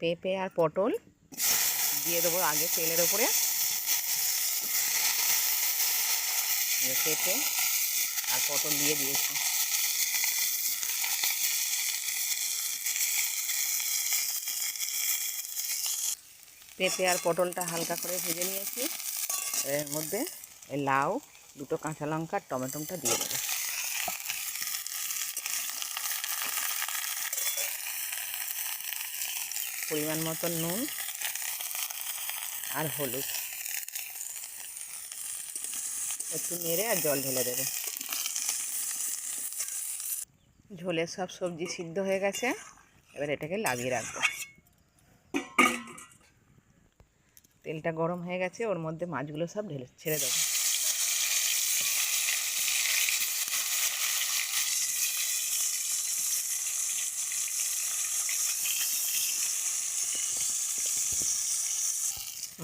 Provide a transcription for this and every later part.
পেঁপে আর পটল দিয়ে দেবো আগে তেলের ওপরে। পেঁপে আর পটল দিয়ে দিয়েছি। পেঁপে আর পটলটা হালকা করে ভেজে নিয়েছি। এর মধ্যে লাউ, দুটো কাঁচা লঙ্কা, টমেটোটা দিয়ে দেবো। পরিমাণ মতো নুন আর হলুদ, একটু নেড়ে আর জল ঢেলে দেবে। ঝোলের সব সবজি সিদ্ধ হয়ে গেছে, এবার এটাকে লাগিয়ে রাখবো। তেলটা গরম হয়ে গেছে, ওর মধ্যে মাছগুলো সব ছেড়ে দেবো।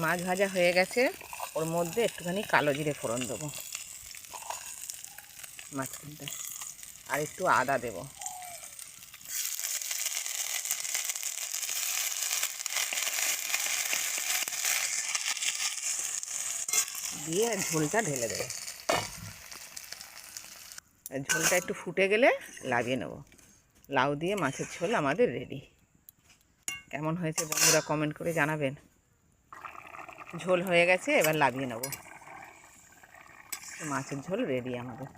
মাছ ভাজা হয়ে গেছে, ওর মধ্যে একটুখানি কালো জিরে ফোড়ন দেবো মাঝখানটা, আর একটু আদা দেব। দিয়ে ঝোলটা ঢেলে দেবো। ঝোলটা একটু ফুটে গেলে লাগিয়ে নেব। লাউ দিয়ে মাছের ঝোল আমাদের রেডি। কেমন হয়েছে বন্ধুরা কমেন্ট করে জানাবেন। ঝোল হয়ে গেছে, এবার লাগিয়ে নেব। মাছের ঝোল রেডি আমাদের।